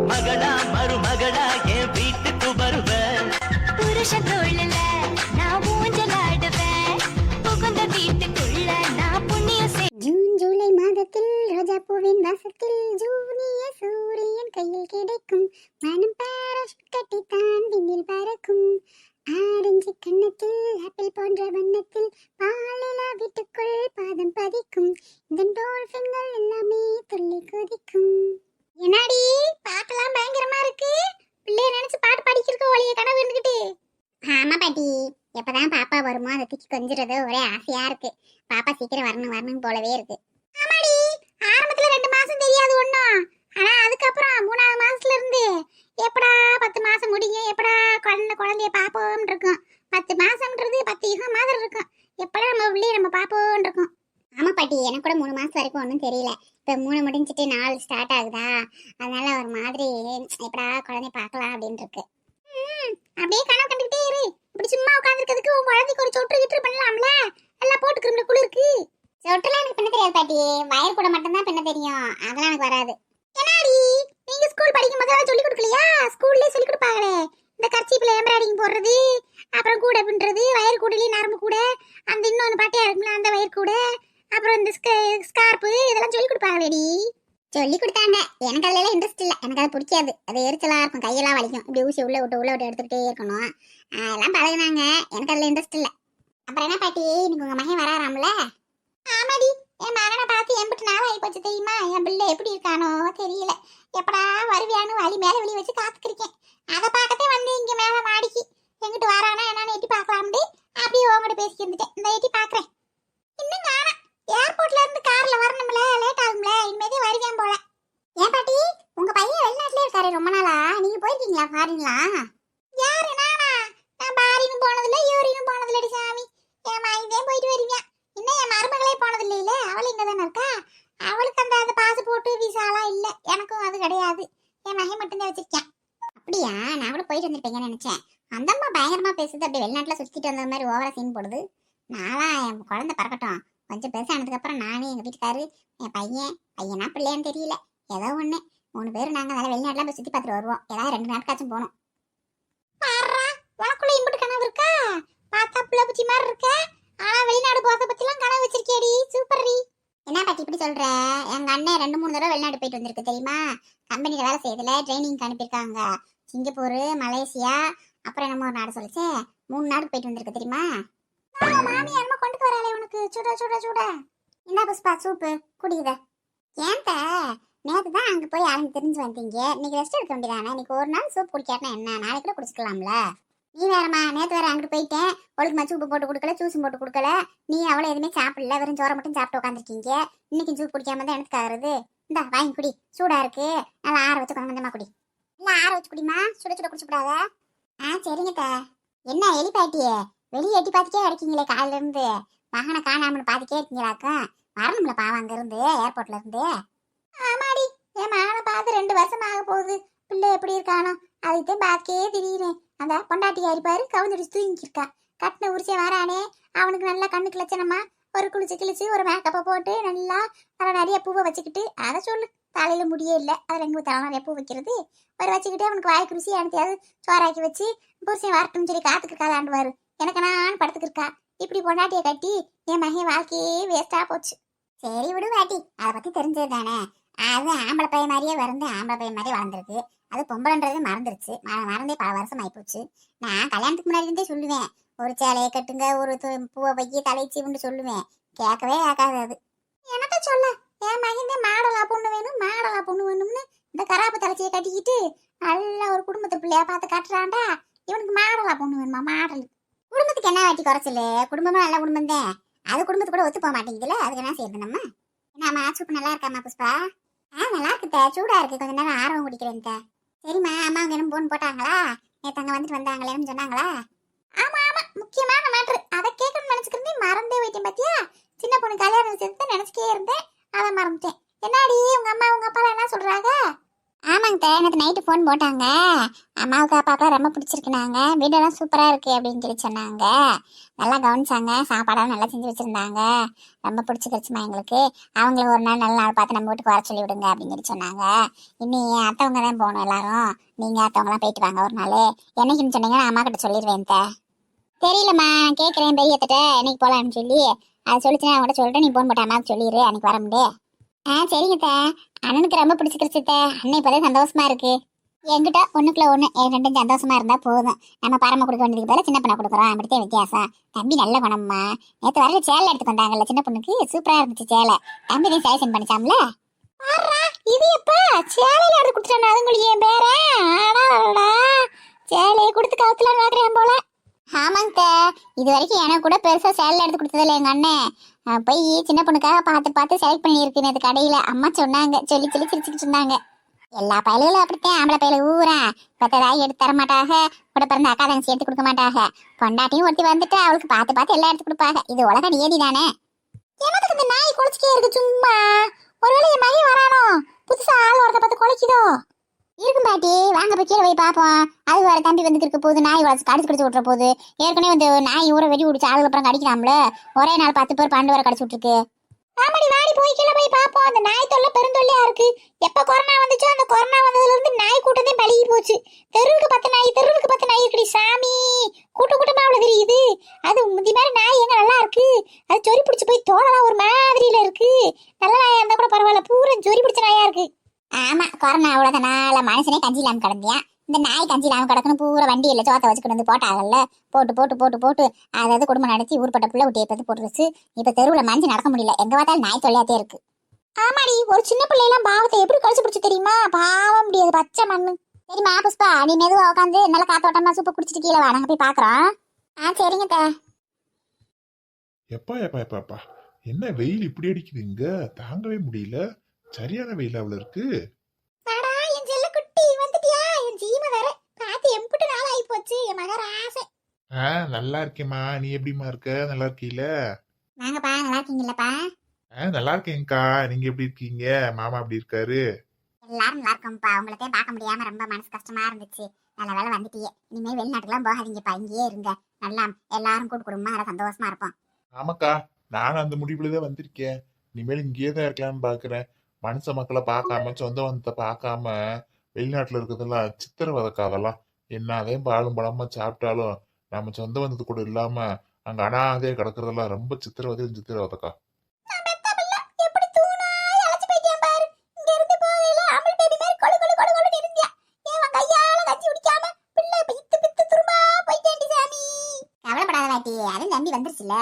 மகளா மருமகளா என் வீட்டுக்கு வருவேன். புருஷ தோழல நான் ஊஞ்சலாடுவேன். புகுந்த வீட்டுக்குள்ள நான் புண்ணியம் ஜூன் ஜூலை மாதத்தில் ரோஜா பூவின் வாசத்தில் ஜூனிய சூரியன் கையில் கிடைக்கும் மனம் பாராஷூட் கட்டித்தான் விண்ணில் பறக்கும். ஆரஞ்சு கண்ணத்தில் ஆப்பிள் போன்ற வண்ணத்தில் பாலிலா வீட்டுக்குள் பாதம் பதிக்கும். இந்த டால்பின்கள் எல்லாமே துள்ளி குதிக்கும். என்னடி பாட்டெல்லாம் பயங்கரமா இருக்கு. பிள்ளைய நினைச்சு பாட்டு படிக்கிறக்க ஒளிய கனவு இருந்துகிட்டு. ஆமா பாட்டி, எப்பதான் பாப்பா வருமோ அதை தூக்கி கொஞ்சிறது ஒரே ஆசையா இருக்கு. பாப்பா சீக்கிரம் வரணும் வரணும் போலவே இருக்கு. ஆமாடி, ஆரம்பத்துல 2 மாசம் தெரியாது ஒண்ணும். ஆனா அதுக்கப்புறம் 3ஆவது மாசத்துல இருந்து எப்படா 10 மாசம் முடியும், எப்படா குழந்தைய பாப்போம் இருக்கும். 10 மாசம்ன்றது 10 யுகம் மாதிரி இருக்கும். எப்படா நம்ம உள்ளே நம்ம பாப்போம் இருக்கும். ஆமா பாட்டி, எனக்கு கூட 3 மாசம் வரைக்கும் ஒன்றும் தெரியல. இப்போ 3 முடிஞ்சிட்டு 4 ஸ்டார்ட் ஆகுதா, அதனால ஒரு மாதிரி எப்படா குழந்தைய பார்க்கலாம் அப்படின்னு இருக்கு. அப்படியே கனவு கண்டுகிட்டே இரு. இப்படி சும்மா உட்காந்துருக்கிறதுக்கு உங்க குழந்தைக்கு ஒரு சொட்டு கிட்டு பண்ணலாம்ல. எல்லாம் போட்டுக்கிறோம்ல குளிருக்கு. சொட்டுலாம் எனக்கு பண்ண தெரியாது பாட்டி, வயர் கூட மட்டும்தான் பண்ண தெரியும். அதெல்லாம் எனக்கு வராது. என்னடி நீங்க ஸ்கூல் படிக்கும் போது சொல்லி கொடுக்கலையா? ஸ்கூல்லே சொல்லி கொடுப்பாங்களே, இந்த கர்ச்சீப்ல எம்ப்ராய்டிங் போடுறது, அப்புறம் கூட பின்றது, வயர் கூடலி நரம்பு கூட, அந்த இன்னொன்று பாட்டியா இருக்கும்ல அந்த வயர் கூட, அப்புறம் இந்த ஸ்கார்ப்பு, இதெல்லாம் சொல்லி கொடுப்பாங்களேடி. சொல்லி கொடுத்தாங்க. எனக்கு அதுல இன்ட்ரெஸ்ட் இல்லை. எனக்கு அது பிடிக்காது. அது எரிச்சலா இருக்கும், கையெல்லாம் வலிக்கும். இப்படி ஊசி உள்ள விட்டு எடுத்துக்கிட்டே இருக்கணும். அதெல்லாம் பழகுனாங்க. எனக்கு அதுல இன்ட்ரெஸ்ட் இல்லை. அப்புறம் என்ன பாட்டி, இன்னைக்கு உங்க மகன் வராராம்ல? ஆமாடி, என் மகனை பார்த்து எம்பிட்டு நாள் ஆகி போச்சு தெரியுமா? என் பிள்ளை எப்படி இருக்கானோ தெரியல. எப்படா வருவியானு வலி மேல வெளியே வச்சு காத்துக்கிருக்கேன். அதை பார்க்கத்தே வந்து இங்க மேல மாடிக்கு எங்கிட்டு வரானா என்னன்னு எட்டி பார்க்கலாம்டி. அப்படியே உங்ககிட்ட பேசிட்டு இருந்துட்டேன். இந்த எட்டி பாக்குறேன். இன்னும் காணா. ஏர்போர்ட்ல இருந்து கார்ல வரணும்ல, லேட் ஆகும்ல. இனிமேதே வருவேன் போல. ஏன் பாட்டி, உங்க பையன் வெளிநாட்டுல இருக்காரு ரொம்ப நாளா. நீங்க போயிருக்கீங்களா ஃபாரின்லா? யாரு நானா? நான் பாரினும் போனதில்ல, யூரினும் போனதில்லடி சாமி. என் மைந்தே போயிட்டு வருவேன். இன்னும் என் மருமகளே போனதில்லையில. அவள் இங்க தானே இருக்கா. அவளுக்கு அந்த பாஸ்போர்ட் விசாலாம் இல்ல. எனக்கும் அது கிடையாது. என் மகன் மட்டும்தான் வச்சிருக்கேன். அப்படியா? நான் கூட போயிட்டு வந்திருப்பீங்கன்னு நினைச்சேன். அந்த அம்மா பயங்கரமா பேசுது. அப்படியே வெளிநாட்டுல சுத்திட்டு வந்த மாதிரி ஓவரா சீன் போடுது. நானா என் குழந்தை பறக்கட்டும், கொஞ்சம் பெருசானதுக்கு அப்புறம் நானே எங்க வீட்டுக்காரு என் பையனா பிள்ளையான்னு தெரியல, ஏதோ ஒண்ணு 3 பேர் நாங்க நல்லா வெளிநாட்டுல போய் சுத்தி பார்த்துட்டு வருவோம். ஏதாவது 2 நாட்காச்சும் போகணும். உனக்குள்ள இம்புட்டு கனவு இருக்கா? பார்த்தா புள்ள பூச்சி மாதிரி இருக்க. ஆனா வெளிநாடு போறத பத்திலாம் கனவு வச்சிருக்கேடி. சூப்பர்ரி. என்ன பாட்டி இப்படி சொல்ற? எங்க அண்ணன் 2-3 தடவை வெளிநாடு போயிட்டு வந்திருக்கு தெரியுமா? கம்பெனில வேலை செய்யறதுல ட்ரைனிங் அனுப்பியிருக்காங்க. சிங்கப்பூர், மலேசியா, அப்புறம் என்னமோ ஒரு நாடு சொல்லிச்சு. 3 நாடு போயிட்டு வந்திருக்கு தெரியுமா? மாமி என்னமோ கொண்டு வராளே உனக்கு. சுட சுட சுட என்ன புஷ்பா சூப்பு குடிக்குத. ஏன்ட்ட நேற்று தான் அங்கே போய் அலைஞ்சு தெரிஞ்சு வந்தீங்க. இன்னைக்கு ரெஸ்ட் எடுக்க வேண்டியதானே? இன்னைக்கு ஒரு நாள் சூப் குடிக்காட்டினா என்ன, நாளைக்கு கூட குடிச்சுக்கலாம்ல. நீ வேறம்மா, நேற்று வேற அங்கிட்டு போயிட்டேன். ஒழுக்குமா சூப்பு போட்டு கொடுக்கல, ஜூஸும் போட்டு கொடுக்கல. நீ அவ்வளோ எதுவுமே சாப்பிடல, வெறும் சோறை மட்டும் சாப்பிட்டு உட்காந்துருக்கீங்க. இன்னைக்கு சூப் குடிக்காம தான் எனக்கு ஆகுறது. இந்த வாங்கி குடி, சூடா இருக்கு. நல்லா ஆற வச்சு கொஞ்சமா குடி. இல்லை ஆற வச்சு குடிமா, சுட சுட குடிச்சுக்கூடாத. சரிங்க. என்ன எலி பாட்டியே, வெளியே எட்டி பார்த்துட்டே கிடைக்கீங்களே காலையில இருந்து. மகனை காணாமனு பார்த்துட்டே இருக்கீங்களாக்கும். வரணும்ல பாவம் அங்க இருந்து, ஏர்போர்ட்ல இருந்து. ஆமாடி, என் மகனை பார்த்து 2 வருஷம் ஆக போகுது. பிள்ளை எப்படி இருக்கானோ அதுதான் பார்க்கே திடீர்னு. அந்த பொண்டாட்டி அரிப்பாரு கவுந்துடிச்சு தூங்கிருக்கா. கட்டின உரிச்சே வரானே, அவனுக்கு நல்லா கண்ணுக்கு லட்சணமா ஒரு கிழிச்சு ஒரு மேக்கப்பை போட்டு நல்லா நிறைய பூவை வச்சுக்கிட்டு, அதை சொல்லு. தலையில முடியே இல்லை, அதில் எங்க தலை நிறைய பூ வைக்கிறது. ஒரு வச்சுக்கிட்டு அவனுக்கு வாய்க்கு ருசி அனுப்பியாவது சோறாக்கி வச்சு புருஷன் வரட்டும்னு சொல்லி காத்துக்கிருக்காளாண்டுவாரு. எனக்கு நான் படுத்துக்கிருக்கா. இப்படி பொண்டாட்டியை கட்டி என் மகன் வாழ்க்கையே வேஸ்டா போச்சு. சரி விடு பாட்டி, அதை பத்தி தெரிஞ்சது தானே. அது ஆம்பளை பையன் மாதிரியே வளர்ந்து ஆம்பளை பையன் மாதிரியே வளர்ந்துருக்கு. அது பொம்பளைன்றது மறந்துருச்சு. மறந்தே பல வருஷம் ஆயிப்போச்சு. நான் கல்யாணத்துக்கு முன்னாடி இருந்தே சொல்லுவேன், ஒரு சேலையை கட்டுங்க, ஒரு பூவை வைக்கி தலைச்சி உண்டு சொல்லுவேன். கேட்கவே கேட்காது அது. என்னத்த சொல்ல, என் மகன் மாடலா பொண்ணு வேணும்னு இந்த கராப்பு தலைச்சியை கட்டிக்கிட்டு நல்ல ஒரு குடும்பத்தை பிள்ளையா பார்த்து கட்டுறான்டா. இவனுக்கு மாடலா பொண்ணு வேணுமா? மாடல் குடும்பத்துக்கு என்ன வாட்டி குறைச்சல? குடும்பமும் நல்ல குடும்பம் தான். அது குடும்பத்து கூட ஒத்து போக மாட்டேங்குதுல. அதுக்கு என்ன செய்யுது நம்ம? என்னம்மா சூப்பு நல்லா இருக்காமா புஷ்பா? நல்லா இருக்குத்த, சூடா இருக்கு. கொஞ்ச நேரம் ஆர்வம் குடிக்கிறேன். சரிம்மா, அம்மா அவங்க என்ன போன் போட்டாங்களா? நேற்று அங்கே வந்துட்டு வந்தாங்களேன்னு சொன்னாங்களா? ஆமா முக்கியமான மேட்ரு. அதை கேட்கணும்னு நினைச்சுக்கிறேன், மறந்தே போயிட்டேன். பாத்தியா, சின்ன பொண்ணு கல்யாணம் விஷயத்த நினைச்சுக்கே இருந்தேன், அதை மறந்துட்டேன். என்னாடி உங்க அம்மா உங்க அப்பா என்ன சொல்றாங்க? ஆமாங்க எனக்கு நைட்டு ஃபோன் போட்டாங்க. அம்மாவுக்கு அப்பாவுக்குலாம் ரொம்ப பிடிச்சிருக்குனாங்க, வீடெல்லாம் சூப்பராக இருக்குது அப்படின்னு சொல்லி சொன்னாங்க. நல்லா கவனிச்சாங்க, சாப்பாடெல்லாம் நல்லா செஞ்சு வச்சுருந்தாங்க. ரொம்ப பிடிச்சிக்கிடுச்சுமா எங்களுக்கு. அவங்கள ஒரு நாள் நல்ல நாள் பார்த்து நம்ம வீட்டுக்கு வர சொல்லி விடுங்க அப்படின்னு சொல்லி சொன்னாங்க. இன்னி அத்தவங்க தான் போகணும் எல்லாரும். நீங்கள் அத்தவங்களாம் போயிட்டு வாங்க ஒரு நாள். என்னைக்குன்னு சொன்னீங்கன்னா அம்மா கிட்ட சொல்லிடுவேன். தெரியலம்மா, நான் கேட்குறேன் பெரியத்திட்ட என்னைக்கு போகலான்னு சொல்லி. அதை சொல்லிச்சுன்னா அவங்கள்ட்ட சொல்லிட்டு நீ போன் போட்ட அம்மாவுக்கு சொல்லிடு அன்னைக்கு வர முடியே. சரிங்க. அண்ணனுக்கு ரொம்ப பிடிச்சிக்கிடுச்சு. அண்ணன் இப்போதான் சந்தோஷமா இருக்கு. என்கிட்ட ஒண்ணுக்குள்ள ஒண்ணு என் ரெண்டும் சந்தோஷமா இருந்தா போதும். நம்ம பரம கொடுக்க வேண்டியதுக்கு பதிலா சின்ன பண்ண கொடுக்குறோம். அப்படித்தான் வித்தியாசம். தம்பி நல்ல குணம்மா. நேற்று வரல சேலை எடுத்து வந்தாங்கல்ல சின்ன பொண்ணுக்கு, சூப்பரா இருந்துச்சு சேலை. தம்பி தான் செலக்ஷன் பண்ணிச்சாம்ல. இது எப்ப சேலையில எடுத்து கொடுத்துட்டானு அதுங்களுக்கு என் பேர சேலையை கொடுத்து கவுத்துலாம் நடக்கிறேன் போல. ஆமாங்க, இது வரைக்கும் எனக்கு கூட பெருசா சேலை எடுத்து கொடுத்ததில்ல எங்க அண்ணன். போய் சின்ன பொண்ணுக்காக பார்த்து பார்த்து செலக்ட் பண்ணியிருக்கு நேற்று கடையில. அம்மா சொன்னாங்க, சொல்லி சொல்லி சிரிச்சுக்கிட்டு இருந்தாங்க. எல்லா பயல்களும் அப்படித்தான். ஆம்பளை பயல ஊரா பத்ததாய் எடுத்து தர மாட்டாக. கூட பிறந்த அக்கா தங்கச்சி எடுத்து கொடுக்க மாட்டாக. பொண்டாட்டியும் ஒருத்தி வந்துட்டு அவளுக்கு பார்த்து பார்த்து எல்லாம் எடுத்து கொடுப்பாங்க. இது உலக நியதி தானே. எனக்கு இந்த நாய் குலைச்சிக்கே இருக்கு சும்மா. ஒருவேளை என் மகன் வரானோ, புதுசா ஆள் ஒருத்த பார்த்து குலைக்குதோ இருக்கும். பாட்டி வாங்க போய் கீழே போய் பார்ப்போம். அது வர தம்பி வந்து இருக்க போது நாய் வளர்ச்சி கடிச்சு கடிச்சு விட்டுற போது. ஏற்கனவே வந்து நாய் ஊரை வெடி விடிச்சு ஆளுக்கு அப்புறம் கடிக்கலாம்ல. ஒரே நாள் 10 பேர் 12 வரை கடிச்சு விட்டுருக்கு. ஆமாடி, வாடி போய் கீழே போய் பார்ப்போம். அந்த நாய் தொல்லை பெருந்தொல்லையா இருக்கு. எப்ப கொரோனா வந்துச்சோ அந்த கொரோனா வந்ததுல இருந்து நாய் கூட்டமே பழகி போச்சு. தெருவுக்கு 10 நாய், தெருவுக்கு 10 நாய் இருக்குடி சாமி. கூட்டமா அவ்வளவு தெரியுது. அது முந்தி மாதிரி நாய் எங்க நல்லா இருக்கு. அது சொறி பிடிச்சு போய் தோலலாம் ஒரு மாதிரியில இருக்கு. நல்ல நாயா இருந்தா கூட பரவாயில்ல, பூரா சொறி பிடிச்ச நாயா இருக்கு. ஆமா, கொரோனா அவ்வளவுதானால மனுஷனே கஞ்சி இல்லாம கிடந்தியான். இந்த நாய் கஞ்சி இல்லாம கிடக்குன்னு பூரா வண்டி இல்லை சோத்தை வச்சுக்கிட்டு வந்து போட்டாங்கல்ல. போட்டு போட்டு போட்டு போட்டு அதாவது குடும்பம் நடத்தி ஊர்பட்ட புள்ள குட்டியை பத்தி போட்டுருச்சு. இப்ப தெருவுல மஞ்சள் நடக்க முடியல. எங்க பார்த்தாலும் நாய் தொல்லையாத்தே இருக்கு. ஆமாடி, ஒரு சின்ன பிள்ளைலாம் பாவத்தை எப்படி கழிச்சு பிடிச்சு தெரியுமா? பாவம் முடியாது, பச்சை மண்ணு. சரிம்மா புஷ்பா, நீ மெதுவா உட்காந்து நல்லா காத்தோட்டமா சூப்பர் குடிச்சிட்டு கீழே வா, நாங்க போய் பாக்குறோம். சரிங்க. எப்பா எப்பா எப்பா எப்பா, என்ன வெயில் இப்படி அடிக்குது இங்க, தாங்கவே முடியல. சரியான வெயில் அவ்வளவு இருக்கு. நல்லா இருக்கேம்மா, நீ எப்படிமா இருக்க? நல்லா இருக்கீல? நாங்கப்பா நல்லா இருக்கீங்களப்பா? நல்லா இருக்கேன்க்கா. நீங்க எப்படி இருக்கீங்க? மாமா எப்படி இருக்காரு? எல்லாரும் நல்லா இருக்கோம்ப்பா. உங்களத்தையும் பார்க்க முடியாம ரொம்ப மனசு கஷ்டமா இருந்துச்சு. நல்ல வேலை வந்துட்டியே. இனிமேல் வெளிநாட்டுக்குலாம் போகாதீங்கப்பா, இங்கேயே இருங்க. நல்லா எல்லாரும் கூட்டு குடும்பமா நல்லா சந்தோஷமா இருப்போம். ஆமாக்கா, நானும் அந்த முடிவுலதான் வந்திருக்கேன். இனிமேல் இங்கேயே தான் இருக்கலாம்னு பாக்குறேன். மனுஷ மக்களை பார்க்காம, சொந்த பந்தத்தை பார்க்காம வெளிநாட்டுல இருக்கிறதெல்லாம் சித்திரவதைக்கா. அதெல்லாம் என்னதான் பாலும் பழமா சாப்பிட்டாலும் நம்ம சொந்த பந்தத்து கூட இல்லாம அங்க அனாதையா கிடக்குறதெல்லாம் ரொம்ப சித்திரவதைக்கா. அதுவும் தம்பி வந்துருச்சுல,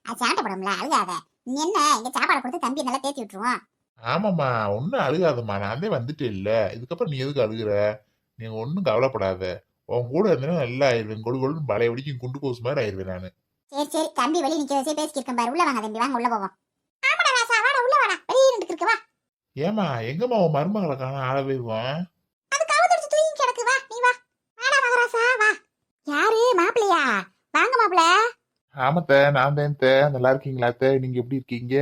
அது சாப்பிடப்படும்ல, அழுகாத. நீ என்ன இங்க சாப்பாடு கொடுத்து தம்பி நல்லா தேத்தி விட்டுருவோம். ஆமாம்மா, ஒன்னும் அழுகாதம்மா, நான் தான் வந்துட்டே இல்ல. இதுக்கப்புறம் நீ எதுக்கு அழுகுற? நீங்க ஒன்னும் கவலைப்படாத. உன் கூட இருந்தா நல்லா ஆயிருவேன். கொடு கொடுன்னு பழைய வடிக்கும் குண்டு கோசு மாதிரி ஆயிருவேன் நானு. சரி தம்பி வெளியே நிக்க வச்சே பேசிட்டு இருக்கேன் பாரு. உள்ள வாங்க தம்பி, வாங்க உள்ள போவோம். ஆமாடா ராசா, வாடா உள்ள வாடா, வெளியே நின்று இருக்கு வா. ஏமா எங்கம்மா உன் மருமகளை காண ஆளவேவான்? அது கவுதடிச்சு தூங்கி கிடக்கு, வா நீ வா. வாடா மகராசா வா. யாரு மாப்பிளையா? வாங்க மாப்பிள. ஆமாத்த, நான் தான். நல்லா இருக்கீங்களா? நீங்க எப்படி இருக்கீங்க?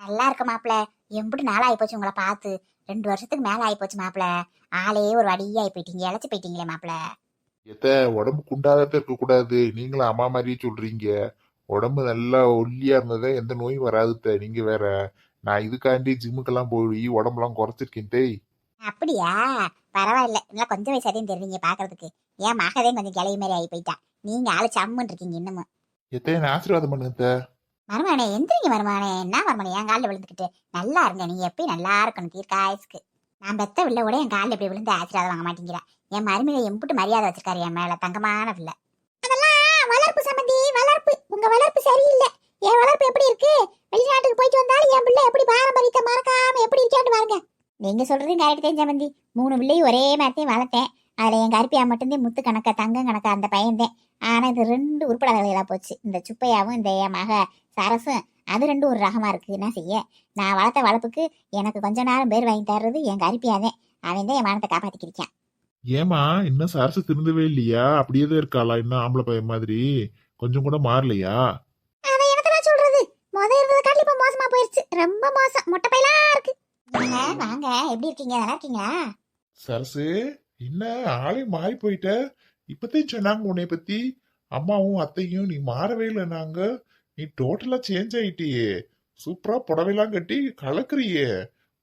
நல்லா இருக்க மாப்பிள. எப்படி நாள் ஆகி போச்சு உங்களை பார்த்து. 2 வருஷத்துக்கு மேல ஆகி போச்சு மாப்பிள. ஆளே ஒரு வடியாகி போயிட்டீங்க, இழைச்சு போயிட்டீங்களே மாப்பிள. உடம்பு குண்டாதான் இருக்க கூடாது. நீங்களும் அம்மா மாதிரியே சொல்றீங்க. உடம்பு நல்லா ஒல்லியா இருந்ததே எந்த நோயும் வராது. நீங்க வேற. நான் இதுக்காண்டி ஜிம்முக்கெல்லாம் போய் உடம்புலாம் குறைச்சிருக்கேன். அப்படியா? பரவாயில்ல, நல்லா கொஞ்சம் வயசாதையும் தெரியுங்க பாக்குறதுக்கு. ஏன் மகதே கொஞ்சம் கிளவி மாதிரி ஆகி போயிட்டா. நீங்க ஆளு சம்முன்னு இருக்கீங்க இன்னமும். ஆசீர்வாதம் பண்ணுங்க. மருமானே எந்திரிங்க மருமானே. என்ன மருமானே என் காலில் விழுந்துக்கிட்டு? நல்லா இருங்க, நீ எப்பயும் நல்லா இருக்கணும் தீர்க்காயசுக்கு. நான் பெத்த வில்ல கூட என் காலில் எப்படி விழுந்து ஆசீர்வாதம் வாங்க மாட்டேங்கிறா. என் மருமையை எம்பிட்டு மரியாதை வச்சிருக்காரு என் மேல, தங்கமான பிள்ளை. அதெல்லாம் வளர்ப்பு சம்பந்தி, வளர்ப்பு. உங்க வளர்ப்பு சரியில்லை. என் வளர்ப்பு எப்படி இருக்கு? வெளிநாட்டுக்கு போயிட்டு வந்தாலும் என் பிள்ளை எப்படி பாரம்பரியத்தை மறக்காம எப்படி இருக்கான்னு பாருங்க. நீங்க சொல்றதும் கரெக்ட் தான் சம்பந்தி. 3 பிள்ளையும் ஒரே மாதிரியும் வளர்த்தேன். அதுல என் கருப்பியா மட்டும்தான் முத்து கணக்கா தங்கம் கணக்கா அந்த பையன்தான். ஆனா இது 2 உருப்படாத போச்சு. இந்த சுப்பையாவும் இந்த என் மக சரசும், அது 2 ஒரு ரகமா இருக்கு. என்ன செய்ய? நான் வளர்த்த வளர்ப்புக்கு எனக்கு கொஞ்ச நேரம் பேர் வாங்கி தர்றது என் கருப்பியாதேன். அவன் தான் என் மானத்தை காப்பாத்திக்கிருக்கான். ஏமா இன்னும் சரசு திருந்தவே இல்லையா? அப்படியே தான் இருக்காளா? இன்னும் ஆம்பளை பையன் மாதிரி கொஞ்சம் கூட மாறலையா? அதை என்னதான் சொல்றது, இருந்தது காட்டில இப்ப மோசமா போயிருச்சு. ரொம்ப மோசம், மொட்டை பையலா இருக்கு. வாங்க, எப்படி இருக்கீங்க? நல்லா இருக்கீங்களா? சரசு, என்ன ஆளே மாறி போயிட்ட? இப்பதான் சொன்னாங்க உன்னை பத்தி. அம்மாவும் அத்தையும் நீ மாறவே இல்லை நாங்க. நீ டோட்டலா சேஞ்ச் ஆயிட்டியே. சூப்பரா புடவைலாம் கட்டி கலக்குறியே.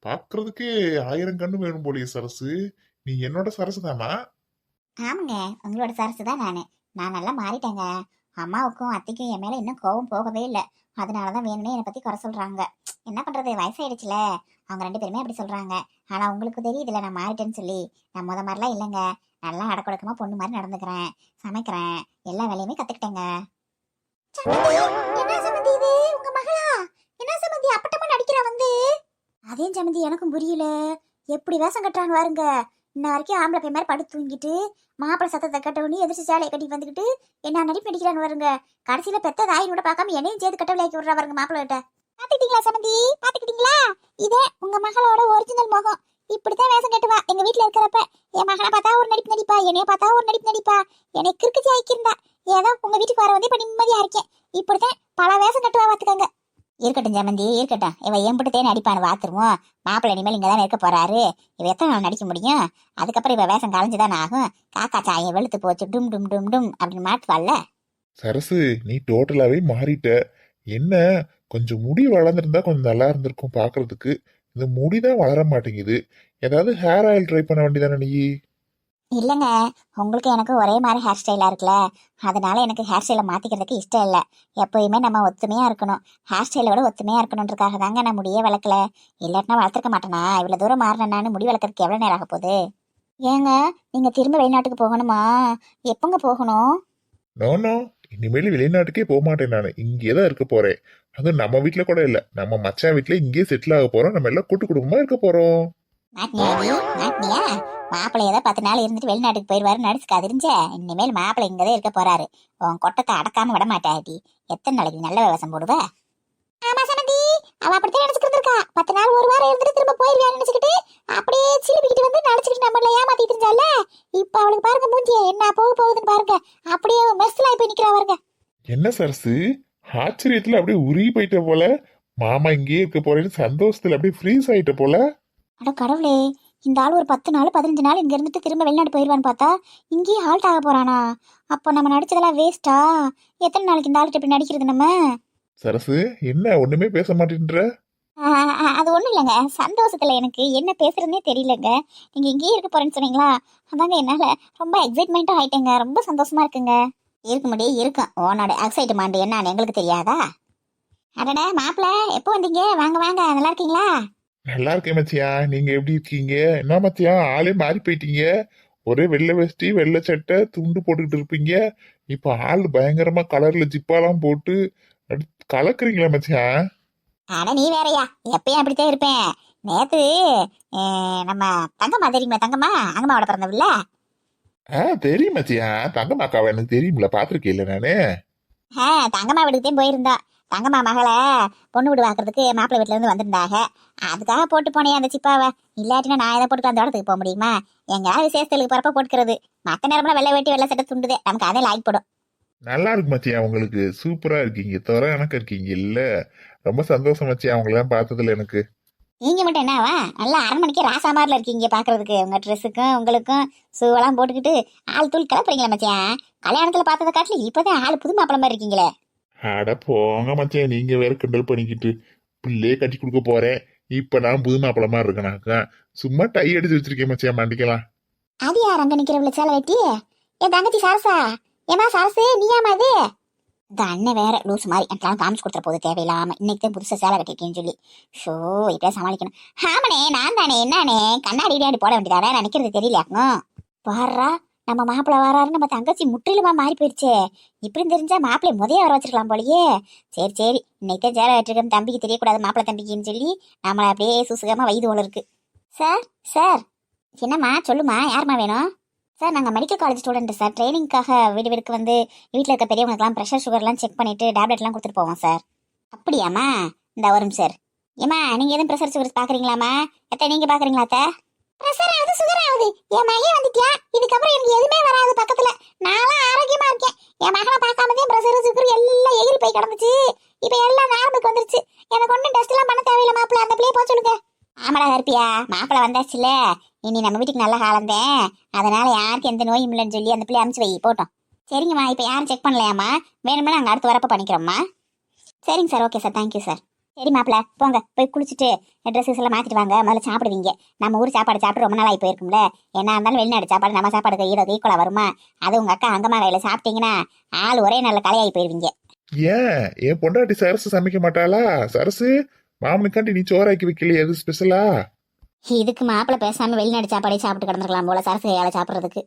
பாக்குறதுக்கே 1000 கண்ணு வேணும் போலியே சரசு. நீ என்னோட சரசு தானா? ஆமாங்க, உங்களோட சரசு தான் நான் நல்லா மாறிட்டேங்க. அம்மாவுக்கும் அத்தைக்கும் என் மேல இன்னும் கோபம் போகவே இல்லை. அதனாலதான் வேணும்னே என்னை பத்தி குறை சொல்றாங்க. என்ன பண்றது, வயசாயிடுச்சுல. அவங்க 2 பேருமே அப்படி சொல்றாங்க. ஆனா உங்களுக்கு தெரியுதுல நான் மாறிட்டேன்னு சொல்லி. நான் மாதிரிலாம் இல்லைங்க. நல்லா அடக்கொடக்கமா பொண்ணு மாதிரி நடந்துக்கிறேன், சமைக்கிறேன், எல்லா வேலையுமே கத்துக்கிட்டேங்க. என்ன சமந்தி இது, உங்க மகளா? என்ன சமந்தி அப்பட்டமா நடிக்கிறா வந்து? அதே சமந்தி எனக்கும் புரியல. எப்படி வேஷம் கட்டுறான்னு பாருங்க. இன்ன வரைக்கும் ஆம்பளை பையன் மாதிரி படுத்து தூங்கிட்டு மாப்பிள்ளை சத்தத்தை கட்டவுடனே எதிர்த்து சேலையை கட்டி வந்துக்கிட்டு என்ன நடிப்பு நடிக்கிறான்னு வருங்க. கடைசியில பெத்த தாயின் கூட பார்க்காம என்னையும் சேர்த்து கட்டவிலாக்கி விடுறா பாருங்க மாப்பிள்ளை கிட்ட. பாத்துக்கிட்டீங்களா சமந்தி, பாத்துக்கிட்டீங்களா? இதே உங்க மகளோட ஒரிஜினல் முகம். இப்படித்தான் வேஷம் கட்டுவா எங்க வீட்டுல இருக்கிறப்ப. என் மகனை பார்த்தா ஒரு நடிப்பு நடிப்பா, என்னைய பார்த்தா ஒரு நடிப்பு நடிப்பா. என்னை கிறுக்குச்சி ஆக்கிருந்தா. ஏதோ உங்க வீட்டுக்கு வர வந்து இப்ப நிம்மதியா இருக்கேன். இப்படித்தான் பல வேஷம் கட்டுவா பாத்துக்கங்க. இருக்கட்டும் ஜமந்தி, இருக்கட்டும். இவ ஏம்பிட்டுத்தே நடிப்பான்னு பாத்துருவோம். மாப்பிள்ளை இனிமேல் இங்கதான் இருக்க போறாரு. இவ எத்தனை நாள் நடிக்க முடியும்? அதுக்கப்புறம் இவ வேஷம் கலைஞ்சுதானே ஆகும். காக்கா சாயம் வெளுத்து போச்சு டும் டும் டும் டும் அப்படின்னு மாட்டுவாள்ல. சரசு, நீ டோட்டலாவே மாறிட்ட. என்ன, கொஞ்சம் முடி வளர்ந்துருந்தா கொஞ்சம் நல்லா இருந்திருக்கும் பாக்குறதுக்கு. இந்த முடிதான் வளர மாட்டேங்குது. ஏதாவது ஹேர் ஆயில் ட்ரை பண்ண வேண்டியதானே நீ? இல்லைங்க, உங்களுக்கு எனக்கு ஒரே மாதிரி ஹேர் ஸ்டைலா இருக்குல்ல. அதனால எனக்கு ஹேர் ஸ்டைலை மாத்திக்கிறதுக்கு இஷ்டம் இல்லை. எப்பயுமே நம்ம ஒத்துமையா இருக்கணும். ஹேர் ஸ்டைலை விட ஒத்துமையா இருக்கணுன்றதுக்காக தாங்க நான் முடியே வளர்க்கல. இல்லாட்டினா வளர்த்துருக்க மாட்டேனா? இவ்வளவு தூரம் மாறினேன்னு முடி வளர்க்கறதுக்கு எவ்வளவு நேரம் ஆக போகுது? ஏங்க, நீங்க திரும்ப வெளிநாட்டுக்கு போகணுமா? எப்பங்க போகணும்? நோ, இனிமேல் வெளிநாட்டுக்கே போக மாட்டேன். நான் இங்கே தான் இருக்க போறேன். அதுவும் நம்ம வீட்டுல கூட இல்ல, நம்ம மச்சான் வீட்டுல இங்கேயே செட்டில் ஆக போறோம். நம்ம எல்லாம் கூட்டு குடும்பமா இருக்க போறோம். மாட்டினியா? மாப்பிள்ளை ஏதோ 10 நாள் இருந்துட்டு வெளிநாட்டுக்கு போயிடுவாருன்னு நடிச்சுக்கா தெரிஞ்ச. இனிமேல் மாப்பிள்ளை இங்கதான் இருக்க போறாரு. உன் கொட்டத்தை அடக்காம விட மாட்டாடி. எத்தனை நாளைக்கு நல்ல விவசாயம் போடுவ? ஆமா சனதி, அவ அப்படித்தான் நினைச்சுக்கிட்டு இருக்கா. 10 நாள் ஒரு வாரம் இருந்துட்டு திரும்ப போயிருவான்னு நினைச்சுக்கிட்டு அப்படியே சிலிப்பிக்கிட்டு வந்து நினைச்சுக்கிட்டு நம்மள ஏமாத்தி தெரிஞ்சால. இப்ப அவளுக்கு பாருங்க மூஞ்சிய என்ன போகுதுன்னு பாருங்க. அப்படியே மெர்சலாய் போய் நிக்கிறா பாருங்க. என்ன சரசு, ஆச்சரியத்துல அப்படியே உருகி போயிட்ட போல. மாமா இங்கேயே இருக்க போறேன்னு சந்தோஷத்துல அப்படியே ஃப்ரீஸ் ஆயிட்ட போல. அட கடவுளே, இந்த ஆள் ஒரு 10 நாள் 15 நாள் இங்க இருந்துட்டு திரும்ப வெளிநாடு போயிடுவான்னு பார்த்தா இங்கேயே ஹால்ட் ஆக போறானா? அப்போ நம்ம நடிச்சதெல்லாம் வேஸ்டா? எத்தனை நாளைக்கு இந்த ஆள்கிட்ட இப்படி நடிக்கிறது நம்ம? சரசு, என்ன ஒண்ணுமே பேச மாட்டேன்ற? அது ஒண்ணும் இல்லைங்க, சந்தோஷத்துல எனக்கு என்ன பேசுறதுனே தெரியலங்க. நீங்க இங்கேயே இருக்க போறேன்னு சொன்னீங்களா, அதாங்க என்னால ரொம்ப எக்ஸைட்மெண்ட்டா ஆயிட்டேங்க. ரொம்ப சந்தோஷமா இருக்குங்க. இருக்க முடியும் இருக்கும். உன்னோட எக்ஸைட்மெண்ட் என்னன்னு எங்களுக்கு தெரியாதா? அடடா மாப்பிள்ள, எப்போ வந்தீங்க? வாங்க வாங்க, நல்லா இருக்கீங்களா? நல்லா இருக்கேன் மச்சியா, நீங்க எப்படி இருக்கீங்க? என்ன மச்சியா, ஆளே மாறி போயிட்டீங்க. ஒரே வெள்ளை வேஷ்டி வெள்ளை சட்டை துண்டு போட்டுக்கிட்டு இருப்பீங்க. இப்ப ஆள் பயங்கரமா கலர்ல ஜிப்பாலாம் போட்டு கலக்குறீங்களா மச்சியா? ஆனா நீ வேறயா, எப்பயும் அப்படித்தான் இருப்பேன். நேத்து நம்ம தங்கம்மா தெரியுமா? தங்கம்மா அங்கம்மாவோட பிறந்தவில்ல. தெரியும் மச்சியா, தங்கம்மாக்காவை எனக்கு தெரியும்ல, பாத்திருக்கேன் நானு. தங்கம்மா வீட்டுக்கு போயிருந்தா. தங்கம்மா மகளை பொண்ணு வீடு வாக்குறதுக்கு மாப்பிள்ளை வீட்டுல இருந்து வந்திருந்தாங்க. அதுக்காக போட்டு போனேன் அந்த சிப்பாவை. இல்லாட்டினா நான் எதை போட்டு அந்த இடத்துக்கு போக முடியுமா? எங்கேயாவது விசேஷத்துக்கு போறப்ப போட்டுக்கிறது. மற்ற நேரம்லாம் வெள்ளை வேட்டி வெள்ளை சட்டை துண்டுது, நமக்கு அதே லாய்க்கு போடும். நல்லா இருக்கு மச்சியா, உங்களுக்கு சூப்பரா இருக்கீங்க, தவிர எனக்கு இருக்கீங்க இல்ல. ரொம்ப சந்தோஷம் மச்சியா, அவங்களெல்லாம் பார்த்ததுல எனக்கு. நீங்க மட்டும் என்னவா நல்லா அரண்மனைக்கு ராசாமாரில் இருக்கீங்க பாக்குறதுக்கு. உங்க ட்ரெஸ்ஸுக்கும் உங்களுக்கும் ஷூவெல்லாம் போட்டுக்கிட்டு ஆள் தூள் கிளப்புறீங்களா மச்சியா? கல்யாணத்துல பார்த்ததை காட்டில இப்பதான் ஆள் புது மாப்பிள மாதிரி இருக்கீங்களே. அட போங்க மச்சியா, நீங்க வேற கிண்டல் பண்ணிக்கிட்டு. பிள்ளையே கட்டி கொடுக்க போறேன், இப்ப நான் புது மாப்பிள மாதிரி இருக்கேனாக்கா? சும்மா டை அடிச்சு வச்சிருக்கேன் மச்சியா, மாண்டிக்கலாம். அது யார் அங்க நிக்கிறவள சேலை வெட்டி? என் தங்கச்சி சரசா? ஏமா சரசு, நீயாமா அது? இந்த அண்ணன் வேற லூஸ் மாதிரி எனக்கெல்லாம் காமிச்சு கொடுத்துற போது தேவையில்லாம. இன்னைக்கு தான் புதுசா சேலை கட்டிருக்கேன்னு சொல்லி ஷோ இப்படியே சமாளிக்கணும். ஆமனே நான் தானே, என்னானே கண்ணாடி இடியாடி போட வேண்டியதானே, நினைக்கிறது தெரியலையாக்கும். பாரா, நம்ம மாப்பிள்ளை வராரு, நம்ம தங்கச்சி முற்றிலுமா மாறி போயிடுச்சே. இப்படி தெரிஞ்சா மாப்பிள்ளை முதைய வர வச்சிருக்கலாம் போலயே. சரி சரி, இன்னைக்கு தான் சேலை வெட்டிருக்கேன், தம்பிக்கு தெரியக்கூடாது மாப்பிள்ளை தம்பிக்குன்னு சொல்லி நம்மளை அப்படியே சுசுகமா வயது போல இருக்கு. சார் சார், என்னம்மா சொல்லுமா, யாருமா வேணும்? சார் நாங்கள் மெடிக்கல் காலேஜ் ஸ்டூடெண்ட் சார். ட்ரைனிங்காக வீடு வீடுக்கு வந்து வீட்டில் இருக்க பெரியவங்களுக்குலாம் ப்ரெஷர் சுகர்லாம் செக் பண்ணிட்டு டேப்லெட்லாம் கொடுத்துட்டு போவோம் சார். அப்படியாம்மா, இந்த வரும் சார். ஏம்மா நீங்கள் எதுவும் ப்ரெஷர் சுகர் பார்க்குறீங்களாம்மா? எத்த நீங்கள் பார்க்குறீங்களா? அத்தை ப்ரெஷர் ஆகுது சுகர் ஆகுது. என் மகன் வந்துட்டியா, இதுக்கப்புறம் எனக்கு எதுவுமே வராது பக்கத்தில். நான்லாம் ஆரோக்கியமாக இருக்கேன். என் மகனை பார்க்காமதே ப்ரெஷர் சுகர் எல்லாம் எகிரி போய் கிடந்துச்சு. இப்போ எல்லாம் நார்மலுக்கு வந்துருச்சு. எனக்கு ஒன்றும் டெஸ்ட்லாம் பண்ண தேவையில்லை மாப்பிள்ள, அந்த பிள்ளைய போக சொல்லுங்க. ஆமாடா கருப்பியா, மாப்பிள்ளை வந்தாச்சுல, இனி நம்ம வீட்டுக்கு நல்ல காலந்தேன், அதனால யாருக்கு எந்த நோயும் இல்லைன்னு சொல்லி அந்த பிள்ளை அனுப்பிச்சு வை போட்டோம். சரிங்கம்மா, இப்போ யாரும் செக் பண்ணலையாம்மா? வேணும்னா நாங்கள் அடுத்து வரப்போ பண்ணிக்கிறோம்மா. சரிங்க sir, okay sir, thank you sir. சரி மாப்பிள்ள, போங்க போய் குளிச்சுட்டு ட்ரெஸ்ஸஸ் எல்லாம் மாற்றிட்டு வாங்க. முதல்ல சாப்பிடுவீங்க. நம்ம ஊர் சாப்பாடு சாப்பிட்டு ரொம்ப நாள் ஆகி போயிருக்கும்ல. என்ன இருந்தாலும் வெளிநாடு சாப்பாடு நம்ம சாப்பாடுக்கு ஈக்குவலாக வருமா? அது உங்கள் அக்கா அங்கம்மா கையில் சாப்பிட்டீங்கன்னா ஆள் ஒரே நல்ல கலையாகி போயிருவீங்க. ஏன் என் பொண்டாட்டி சரசு சமைக்க மாட்டாளா? சரசு மாமனுக்காண்டி நீ சோறாக்கி வைக்கலையே, எது ஸ்பெஷலா? இதுக்கு மாப்பிள்ள பேசாமல் வெளிநாடு சாப்பாடே சாப்பிட்டு கிடந்துருக்கலாம் போல, சரசு கையால் சாப்பிட்றதுக்கு.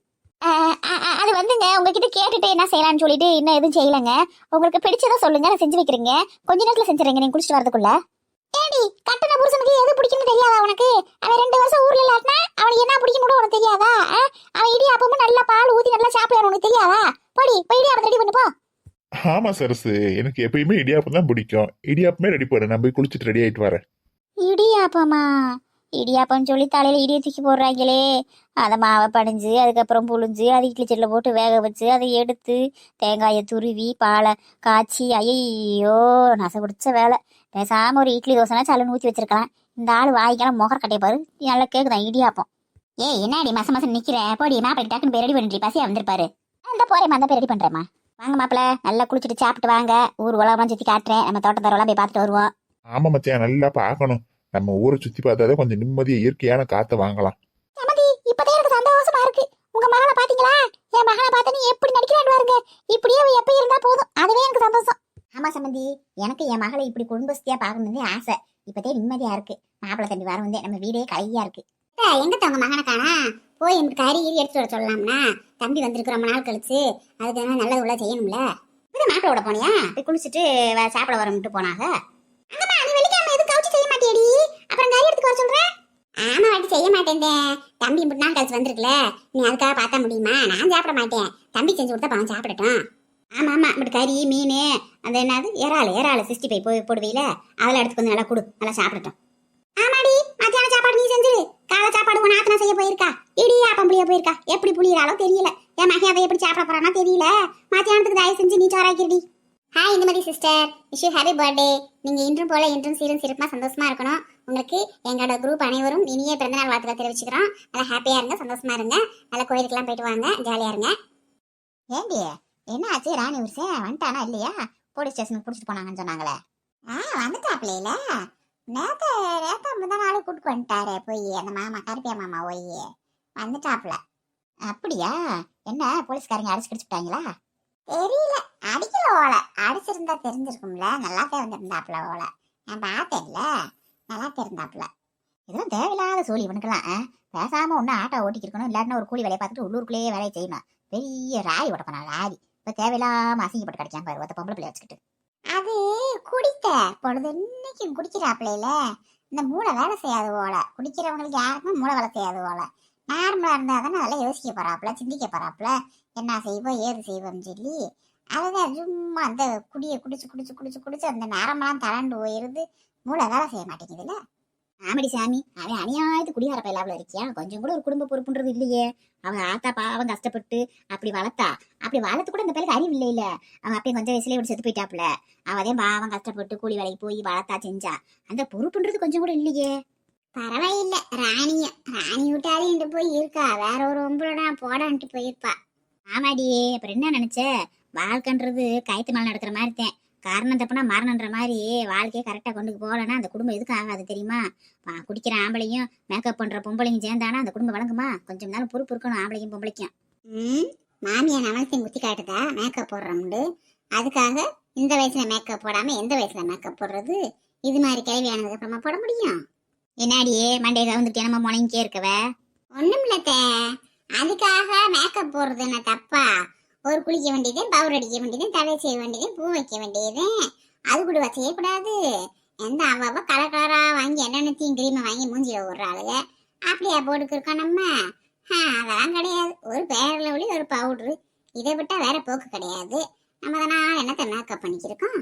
அது வந்துங்க, உங்ககிட்ட கேட்டுட்டு என்ன செய்யலாம்னு சொல்லிட்டு இன்னும் எதுவும் செய்யலைங்க. உங்களுக்கு பிடிச்சதா சொல்லுங்க, நான் செஞ்சு வைக்கிறீங்க. கொஞ்ச நேரத்தில் செஞ்சுறீங்க நீங்க குளிச்சுட்டு வரதுக்குள்ள. ஏடி, கட்டின புருஷனுக்கு எது பிடிக்கும்னு தெரியாதா உனக்கு? அவன் 2 வருஷம் ஊர்ல இல்லாட்டினா அவனுக்கு என்ன பிடிக்கும் கூட உனக்கு தெரியாதா? அவன் இடியாப்பமும் நல்லா பால் ஊத்தி நல்லா சாப்பிடுவான், உனக்கு தெரியாதா? போடி போய் இடியாப்பம் ரெடி பண்ணு போ. ஆமா சரசு, எனக்கு எப்பயுமே இடியாப்பம் தான் பிடிக்கும். இடியாப்பமே ரெடி பண்ணு, நான் போய் குளிச்சுட்டு ரெடி ஆயிட்டு வரேன். இடியாப்பமா? இடியாப்பம்னு சொல்லி தலையில இடியை தூக்கி போடுறாங்களே. அதை மாவை படைஞ்சு அதுக்கப்புறம் புழிஞ்சு அது இட்லி செல்ல போட்டு வேக வச்சு அதை எடுத்து தேங்காயை துருவி பாலை காய்ச்சி, ஐயோ நசை பிடிச்ச வேலை. பேசாமல் ஒரு இட்லி தோசைனா சலுன்னு ஊற்றி வச்சிருக்கலாம். இந்த ஆள் வாய்க்கெல்லாம் முகர் கட்டைய பாரு, நல்லா கேட்குதான் இடியாப்பம். என்னடி மாசம் நிற்கிற? போடி மாப்பிள்ளை டக்குன்னு போய் ரெடி பண்ணிட்டு பசியா வந்திருப்பாரு. அந்த போறேம்மா, அந்த போய் ரெடி பண்ணுறேம்மா. வாங்க மாப்பிள்ள, நல்லா குளிச்சுட்டு சாப்பிட்டு வாங்க. ஊர் உலகம்லாம் சுற்றி காட்டுறேன், நம்ம தோட்டத்தரவெல்லாம் போய் பார்த்துட்டு வருவோம். ஆமா மச்சான், நல்லா பார்க்கணும். நம்ம ஊரை சுத்தி பார்த்தாதான் கொஞ்சம் நிம்மதியா இயற்கையான காத்த வாங்கலாம். இப்பதான் எனக்கு சந்தோஷமா இருக்கு. உங்க மகளை பாத்தீங்களா? என் மகளை பார்த்த நீ எப்படி நடிக்கிறான்னு பாருங்க. இப்படியே எப்ப இருந்தா போதும், அதுவே எனக்கு சந்தோஷம். ஆமா சம்பந்தி, எனக்கு என் மகளை இப்படி குடும்பஸ்தியா பார்க்கணும்னு ஆசை. இப்பதே நிம்மதியா இருக்கு. மாப்பிள்ளை தம்பி வர வந்து நம்ம வீடே கையா இருக்கு. எங்க உங்க மகனை காணா? போய் எனக்கு கறி எடுத்து வர சொல்லலாம்னா? தம்பி வந்திருக்கு ரொம்ப நாள் கழிச்சு, அதுக்கு நல்லது உள்ள செய்யணும்ல. மாப்பிளோட போனியா? போய் குளிச்சுட்டு சாப்பிட வரம்ட்டு போனாங்க. அங்கம்மா, நீ வெள்ளிக்கிழமை எதுவும் கவுச்சி செய்ய மாட்டியடி? அப்புறம் கறி எடுத்துக்கு வர சொல்றேன். ஆமா வாட்டி செய்ய மாட்டேன். தம்பி 3 நாள் கழிச்சு வந்திருக்குல, நீ அதுக்காக பார்த்தா முடியுமா? நான் சாப்பிட மாட்டேன். தம்பி செஞ்சு கொடுத்தா அவன் சாப்பிடட்டும். ஆமா ஆமா, இப்படி கறி மீன் அந்த என்னது இறாலு 65 போடுவீல, அதெல்லாம் எடுத்து கொஞ்சம் நல்லா கொடு, நல்லா சாப்பிடட்டும். ஆமாடி, மத்தியான சாப்பாடு நீ செஞ்சிரு. காலை சாப்பாடு உன் ஆத்தனா செய்ய போயிருக்கா, இடியாப்பம் புளிய போயிருக்கா. எப்படி புளியறாலோ தெரியல. என் மகன் அதை எப்படி சாப்பிட போறானா தெரியல. மத்தியானத்துக்கு தயவு செஞ்சு நீ சோறாக்கிருடி. Hi Indumathi sister, wish you happy birthday. நீங்க இன்றும் போல இன்றும் சீரும் சிறப்பா சந்தோஷமா இருக்கணும். உங்களுக்கு எங்களோட குரூப் அனைவரும் இனிய பிறந்தநாள் வாழ்த்துக்கள் தெரிவிச்சுக்கிறோம். நல்லா ஹாப்பியா இருங்க, சந்தோஷமா இருங்க. நல்லா கோயிலுக்கெல்லாம் போயிட்டு வாங்க, ஜாலியா இருங்க. ஏண்டி என்ன ஆச்சு? ராணி உருசே வந்துட்டானா இல்லையா? போலீஸ் ஸ்டேஷனுக்கு பிடிச்சிட்டு போனாங்கன்னு சொன்னாங்களே. வந்துட்டாப்ல. நேத்த முத நாள் கூட்டு வந்துட்டாரு போய், அந்த மாமா கருப்பியா மாமா போய் வந்துட்டாப்ல. அப்படியா? என்ன போலீஸ்காரங்க அடிச்சு கிடிச்சுட்டாங்களா? தெரியல, அடிக்கல ஓலை. அடிச்சிருந்தா தெரிஞ்சிருக்கும்ல. நல்லாத்தே வந்திருந்தாப்ல ஓலை. நான் பார்த்தேன்ல, நல்லா தெரிந்தாப்ல. இதெல்லாம் தேவையில்லாத சோழி இவனுக்கெல்லாம். பேசாம ஒன்னும் ஆட்டோ ஓட்டிக்கிருக்கணும், இல்லாட்டினா ஒரு கூலி வேலையை பார்த்துட்டு உள்ளூருக்குள்ளேயே வேலையை செய்யணும். பெரிய ராய் ஓட்டப்பா ராரி. இப்ப தேவையில்லாம அசிங்கப்பட்டு கிடைக்காம பாரு, ஒருத்த பொம்பளை பிள்ளை வச்சுக்கிட்டு. அது குடித்த பொழுது இன்னைக்கும் குடிக்கிறாப்ல. இந்த மூளை வேலை செய்யாது ஓலை. குடிக்கிறவங்களுக்கு யாருக்குமே மூளை வேலை செய்யாது ஓலை. நார்மலா இருந்தா தானே அதெல்லாம் யோசிக்க போறாப்ல, சிந்திக்க போறாப்ல. என்ன செய்வோம் ஏது செய்வோம்னு சொல்லி அதுதான் சும்மா அந்த குடியை குடிச்சு குடிச்சு குடிச்சு குடிச்சு அந்த நேரமெல்லாம் தளண்டு போயிருது. மூளை வேலை செய்ய மாட்டேங்குதுல்ல. ஆமடி சாமி, அவன் அநியாயத்து குடியார பயிலாவில் இருக்கியா? கொஞ்சம் கூட ஒரு குடும்ப பொறுப்புன்றது இல்லையே. அவன் ஆத்தா பாவம் கஷ்டப்பட்டு அப்படி வளர்த்தா, அப்படி வளர்த்து கூட இந்த பிள்ளைக்கு அறிவு இல்லையில. அவன் அப்பயும் கொஞ்சம் வயசுலேயே இப்படி செத்து போயிட்டாப்புல. அவதே பாவம் கஷ்டப்பட்டு கூலி வேலைக்கு போய் வளர்த்தா செஞ்சா, அந்த பொறுப்புன்றது கொஞ்சம் கூட இல்லையே. பரவாயில்ல, ராணி விட்டாலே இன்று போய் இருக்கா. வேற ஒரு ஒம்பளோட போடான்ட்டு போயிருப்பா. ஆமாடி, அப்புறம் என்ன நினைச்ச? வாழ்க்கைன்றது கயிற்று மேல நடக்கிற மாதிரி தான். காரணம் தப்புனா மரணன்ற மாதிரி வாழ்க்கையை கரெக்டாக கொண்டு போகலன்னா அந்த குடும்பம் எதுக்கும் ஆகாது தெரியுமா? குடிக்கிற ஆம்பளையும் மேக்கப் பண்ற பொம்பளையும் சேர்ந்தானா அந்த குடும்பம் வழங்குமா? கொஞ்சம் நாள் பொறுப்பு இருக்கணும் ஆம்பளையும் பொம்பளைக்கும். மாமியா நமத்தையும் குத்தி காட்டுதா மேக்கப் போடுறோம்னு? அதுக்காக இந்த வயசுல மேக்கப் போடாம எந்த வயசுல மேக்கப் போடுறது? இது மாதிரி கேள்வியானதுக்கு அப்புறமா போட முடியும்? என்னாடியே மண்டையை கவுந்துட்டு நம்ம முனைக்கே இருக்கவ? ஒண்ணும் இல்லத்த, அதுக்காக மேக்கப் போடுறது என்ன தப்பா? ஒரு குளிக்க வேண்டியது, பவுடர் அடிக்க வேண்டியது, தலை செய்ய வேண்டியது, பூ வைக்க வேண்டியது, அது கூட செய்யக்கூடாது. எந்த அவ கலர் கலரா வாங்கி என்னென்னத்தையும் கிரீமை வாங்கி மூஞ்சில விடுறாளுங்க. அப்படியா போட்டுக்கு இருக்கோம் நம்ம? அதெல்லாம் கிடையாது. ஒரு பேரில் ஒளி ஒரு பவுடரு, இதை விட்டா வேற போக்கு கிடையாது. நம்ம தானே என்னத்தை மேக்கப் பண்ணிக்கிருக்கோம்.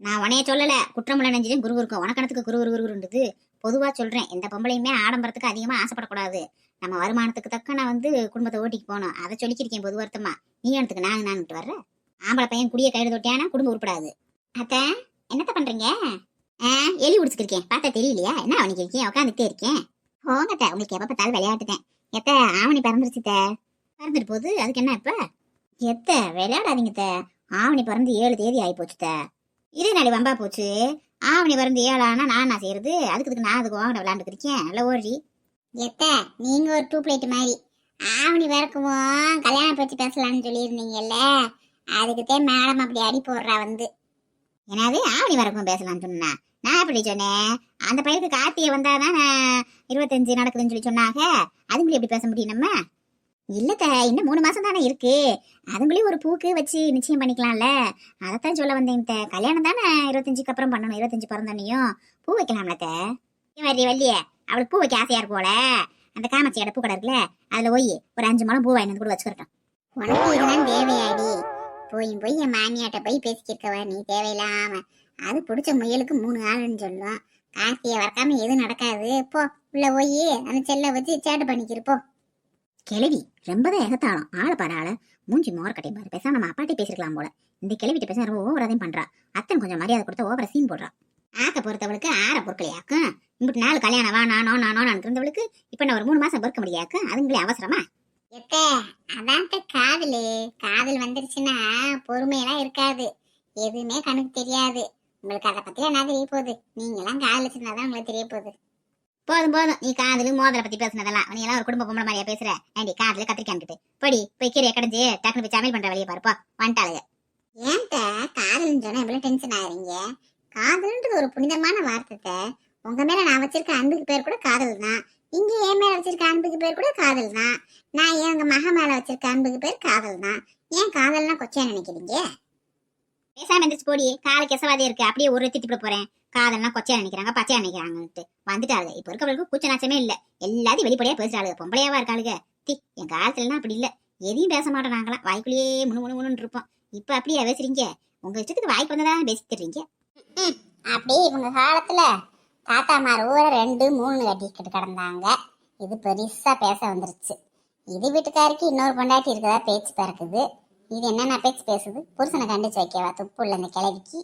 நான் உனைய சொல்லல, குற்றமுள்ள நெஞ்சிலையும் குரு இருக்கும். உனக்கணத்துக்கு குருகுருன்றது பொதுவா சொல்றேன். எந்த பொம்பளையுமே ஆடம்பரத்துக்கு அதிகமா ஆசைப்படக்கூடாது. நம்ம வருமானத்துக்கு தக்க நான் குடும்பத்தை ஓட்டிக்கு போகணும். அதை சொல்லிக்கிருக்கேன் பொது வருத்தமா. நீ எனக்கு நான்ட்டு வர்ற ஆம்பளை பையன் குடிய கைடு தொட்டியானா குடும்பம் உருப்படாது. அத்த என்னத்த பண்றீங்க? எலி உடிச்சுக்கிருக்கேன், பார்த்தா தெரியலையா? என்ன அவனுக்கு இருக்கேன், உட்காந்துட்டே இருக்கேன். போங்கத்த, உங்களுக்கு எப்ப பார்த்தாலும் விளையாட்டுத்தேன். எத்த ஆவணி பிறந்துருச்சுத்த. பிறந்துட்டு போகுது, அதுக்கு என்ன இப்ப? எத்த விளையாடாதீங்கத்த, ஆவணி பிறந்து 7 தேதி ஆகி போச்சுத்த. இதே நாளை வம்பா போச்சு. ஆவணி பிறந்து 7 ஆனா நான் செய்யறது? அதுக்கு நான் அதுக்கு வாங்கின விளையாண்டுக்கு இருக்கேன். நல்ல ஓடி. எத்த நீங்க ஒரு டூ பிளேட் மாதிரி ஆவணி வரைக்குமோ கல்யாணம் பற்றி பேசலாம்னு சொல்லியிருந்தீங்கல்ல, அதுக்குத்தான் மேடம் அப்படி அடி போடுறா வந்து. என்னது ஆவணி வரைக்கும் பேசலாம்னு சொன்னா? நான் எப்படி சொன்னேன்? அந்த பையனுக்கு கார்த்திகை வந்தாதான் 25 நடக்குதுன்னு சொல்லி சொன்னாங்க. அதுங்களும் எப்படி பேச முடியும் நம்ம? இல்லத்த, இன்னும் 3 மாசம் தானே இருக்கு. அதுங்களையும் ஒரு பூக்கு வச்சு நிச்சயம் பண்ணிக்கலாம்ல. அதைத்தான் சொல்ல வந்தேன். கல்யாணம் தானே 25க்கு அப்புறம் பண்ணணும். 25 பிறந்தனையும் பூ வைக்கலாம்லத்த. வள்ளியே, அவளுக்கு பூ வைக்க ஆசையா இருக்கும்ல. அந்த காமாட்சியோட பூ கடை இருக்குல்ல, அதுல போய் ஒரு 5 முழம் பூ வாங்கி கூட வச்சுக்கிறேன். உனக்கு இதெல்லாம் தேவையாடி? போய் என் மாமியாட்ட போய் பேசிக்கிருக்கவ நீ தேவையில்லாம. அது பிடிச்ச முயலுக்கு 3 ஆளுன்னு சொல்லும். கார்த்தியை வரக்காம எதுவும் நடக்காது. போ உள்ள போய் அந்த செல்லை வச்சு சேட்டை பண்ணிக்கிருப்போம். கிளவி ரொம்பதான் எகத்தாளம். ஆளை பாரு ஆளை. மூஞ்சி மோர கட்டையும் பாரு. பேசாம நம்ம அப்பாட்டி பேசிருக்கலாம் போல. இந்த கிளவிட்டு பேச ரொம்ப ஓவராதையும் பண்றா. அத்தன் கொஞ்சம் மரியாதை கொடுத்த ஓவர சீன் போடுறா. ஆக்க பொறுத்தவளுக்கு 6 பொருட்களையாக்கும். இம்பிட்டு 4 கல்யாணம் வா நானோ இருந்தவளுக்கு இப்ப நான் ஒரு 3 மாசம் பொறுக்க முடியாக்கு. அதுங்களே அவசரமா? எத்த அதான் காதல் வந்துருச்சுன்னா பொறுமையெல்லாம் இருக்காது. எதுவுமே கணக்கு தெரியாது. உங்களுக்கு அதை பத்தி என்ன தெரிய போகுது? நீங்க எல்லாம் காதலிச்சிருந்தாதான் உங்களுக்கு தெரிய போகுது. போதும், நீ காதலு மோதலை பத்தி பேசுனதெல்லாம். நீ எல்லாம் ஒரு குடும்ப பொம்பளை மாதிரியா பேசுற? ஏண்டி காதல கத்திரிக்கான்ட்டு போடி போய் கீரையை கடைஞ்சு டக்குனு போய் சமையல் பண்ற வழியை பாருப்பா. வந்துட்டாளுங்க. ஏன்ட்ட காதல்னு சொன்னா இவ்வளவு டென்ஷன் ஆகுறீங்க? காதல்ன்றது ஒரு புனிதமான வார்த்தை. உங்க மேல நான் வச்சிருக்க அன்புக்கு பேர் கூட காதல் தான். இங்க என் மேல வச்சிருக்க அன்புக்கு பேர் கூட காதல் தான். நான் எங்க மக மேல வச்சிருக்க அன்புக்கு பேர் காதல் தான். ஏன் காதல்னா கொச்சையா நினைக்கிறீங்க? பேசாம எந்திரிச்சு போடி. காலை கெசவாதே இருக்கு. அப்படியே ஒரு திட்டிட்டு போறேன். காதல்னா கொச்சையா நினைக்கிறாங்க, பச்சையா நினைக்கிறாங்கன்ட்டு வந்துட்டாளுங்க. இப்ப இருக்கவளுக்கு கூச்ச நாச்சமே இல்ல. எல்லாத்தையும் வெளிப்படையா பேசுறாளுங்க. பொம்பளையாவா இருக்காளுங்க. என் காலத்துலலாம் அப்படி இல்ல. எதையும் பேச மாட்டோம். நாங்களாம் வாய்க்குள்ளேயே முணுமுணுன்னு இருப்போம். இப்ப அப்படியே பேசுறீங்க? உங்க இஷ்டத்துக்கு வாய்க்கு வந்ததான் பேசிட்டுறீங்க. அப்படி இவங்க காலத்துல தாத்தாமார் ஊரை 2 3 கட்டிக்கிட்டு கிடந்தாங்க. இது பெருசா பேச வந்துருச்சு. இது வீட்டுக்காருக்கு இன்னொரு பொண்டாட்டி இருக்கதா பேச்சு பிறக்குது. இது என்னென்ன பேச்சு பேசுது? புருஷனை கண்டிச்சு வைக்கவா துப்பு உள்ள இந்த கிழவிக்கு?